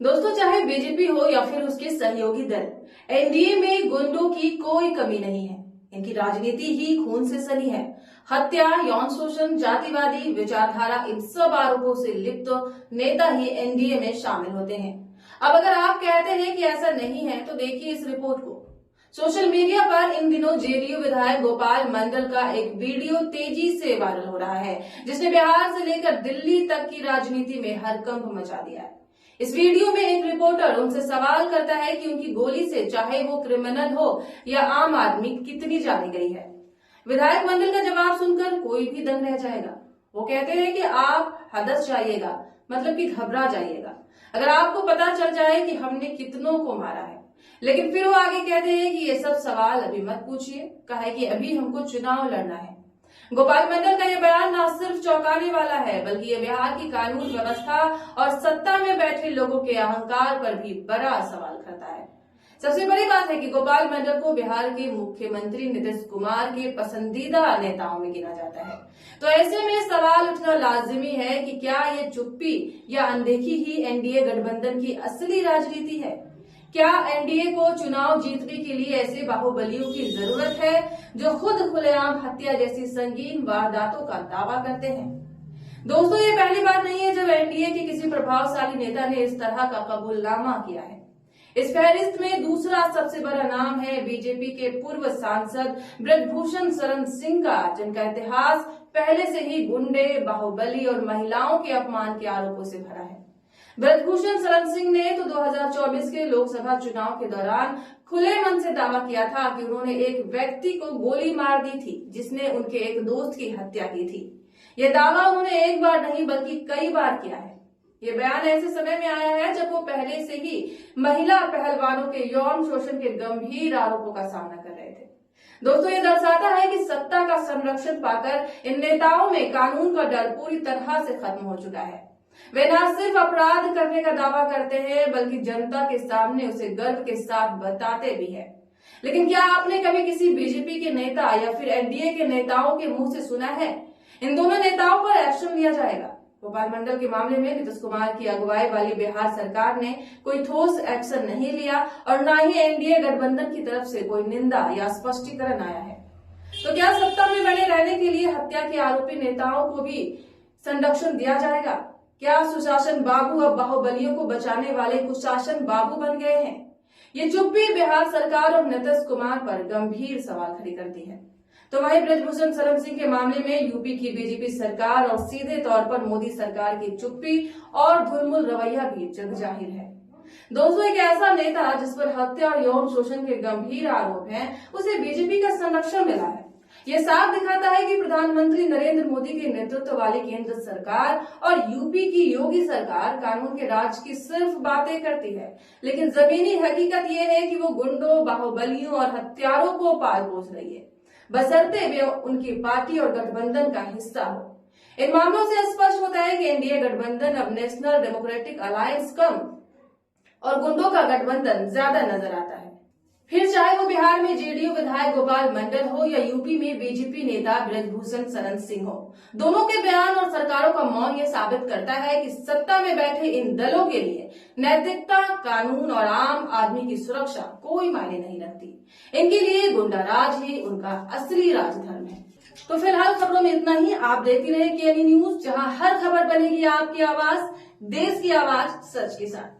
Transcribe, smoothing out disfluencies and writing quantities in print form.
दोस्तों, चाहे बीजेपी हो या फिर उसके सहयोगी दल, एनडीए में गुंडों की कोई कमी नहीं है। इनकी राजनीति ही खून से सनी है। हत्या, यौन शोषण, जातिवादी विचारधारा, इन सब आरोपों से लिप्त नेता ही एनडीए में शामिल होते हैं। अब अगर आप कहते हैं कि ऐसा नहीं है, तो देखिए इस रिपोर्ट को। सोशल मीडिया पर इन दिनों जेडीयू विधायक गोपाल मंडल का एक वीडियो तेजी से वायरल हो रहा है, जिसने बिहार से लेकर दिल्ली तक की राजनीति में हड़कंप मचा दिया है। इस वीडियो में एक रिपोर्टर उनसे सवाल करता है कि उनकी गोली से चाहे वो क्रिमिनल हो या आम आदमी कितनी जानी गई है। विधायक मंडल का जवाब सुनकर कोई भी दंग रह जाएगा। वो कहते हैं कि आप हदस जाइएगा, मतलब कि घबरा जाइएगा, अगर आपको पता चल जाए कि हमने कितनों को मारा है। लेकिन फिर वो आगे कहते हैं कि ये सब सवाल अभी मत पूछिए, कहे कि अभी हमको चुनाव लड़ना है। गोपाल मंडल का ये बयान न सिर्फ चौंकाने वाला है, बल्कि ये बिहार की कानून व्यवस्था और सत्ता में बैठे लोगों के अहंकार पर भी बड़ा सवाल खड़ा है। सबसे बड़ी बात है कि गोपाल मंडल को बिहार के मुख्यमंत्री नीतीश कुमार के पसंदीदा नेताओं में गिना जाता है। तो ऐसे में सवाल उठना लाजिमी है कि क्या ये चुप्पी या अनदेखी ही एनडीए गठबंधन की असली राजनीति है? क्या एनडीए को चुनाव जीतने के लिए ऐसे बाहुबलियों की जरूरत है जो खुद खुलेआम हत्या जैसी संगीन वारदातों का दावा करते हैं? दोस्तों, ये पहली बार नहीं है जब एनडीए के किसी प्रभावशाली नेता ने इस तरह का कबूलनामा किया है। इस फहरिस्त में दूसरा सबसे बड़ा नाम है बीजेपी के पूर्व सांसद ब्रजभूषण शरण सिंह का, जिनका इतिहास पहले से ही गुंडे, बाहुबली और महिलाओं के अपमान के आरोपों से भरा है। ब्रजभूषण शरण सिंह ने तो 2024 के लोकसभा चुनाव के दौरान खुले मन से दावा किया था कि उन्होंने एक व्यक्ति को गोली मार दी थी, जिसने उनके एक दोस्त की हत्या की थी। यह दावा उन्होंने एक बार नहीं बल्कि कई बार किया है। ये बयान ऐसे समय में आया है जब वो पहले से ही महिला पहलवानों के यौन शोषण के गंभीर आरोपों का सामना कर रहे थे। दोस्तों, ये दर्शाता है कि सत्ता का संरक्षण पाकर इन नेताओं में कानून का डर पूरी तरह से खत्म हो चुका है। वे न सिर्फ अपराध करने का दावा करते हैं, बल्कि जनता के सामने उसे गर्व के साथ बताते भी हैं। लेकिन क्या आपने कभी किसी बीजेपी के नेता या फिर एनडीए के नेताओं के मुंह से सुना है इन दोनों नेताओं पर एक्शन लिया जाएगा? गोपाल मंडल के मामले में नीतीश कुमार की अगुवाई वाली बिहार सरकार ने कोई ठोस एक्शन नहीं लिया और न ही एनडीए गठबंधन की तरफ से कोई निंदा या स्पष्टीकरण आया है। तो क्या सत्ता में बने रहने के लिए हत्या के आरोपी नेताओं को भी संरक्षण दिया जाएगा? क्या सुशासन बाबू अब बाहुबलियों को बचाने वाले कुशासन बाबू बन गए हैं? ये चुप्पी बिहार सरकार और नीतीश कुमार पर गंभीर सवाल खड़ी करती है। तो वहीं ब्रजभूषण शरण सिंह के मामले में यूपी की बीजेपी सरकार और सीधे तौर पर मोदी सरकार की चुप्पी और धुलमुल रवैया भी जग जाहिर है। दोस्तों, एक ऐसा नेता जिस पर हत्या और यौन शोषण के गंभीर आरोप हैं, उसे बीजेपी का संरक्षण मिला है। ये साफ दिखाता है कि प्रधानमंत्री नरेंद्र मोदी के नेतृत्व वाली केंद्र सरकार और यूपी की योगी सरकार कानून के राज की सिर्फ बातें करती है, लेकिन जमीनी हकीकत ये है कि वो गुंडों, बाहुबलियों और हत्यारों को पाल पोस रही है, बशर्ते वे उनकी पार्टी और गठबंधन का हिस्सा हो। इन मामलों से स्पष्ट होता है कि एनडीए गठबंधन अब नेशनल डेमोक्रेटिक अलायंस कम और गुंडों का गठबंधन ज्यादा नजर आता है। फिर चाहे वो बिहार में जेडीयू विधायक गोपाल मंडल हो या यूपी में बीजेपी नेता ब्रजभूषण शरण सिंह हो, दोनों के बयान और सरकारों का मौन ये साबित करता है कि सत्ता में बैठे इन दलों के लिए नैतिकता, कानून और आम आदमी की सुरक्षा कोई मायने नहीं रखती। इनके लिए गुंडा राज ही उनका असली राजधर्म है। तो फिलहाल खबरों में इतना ही। आप देखते रहे केएनई न्यूज, जहां हर खबर बनेगी आपकी आवाज, देश की आवाज सच के साथ।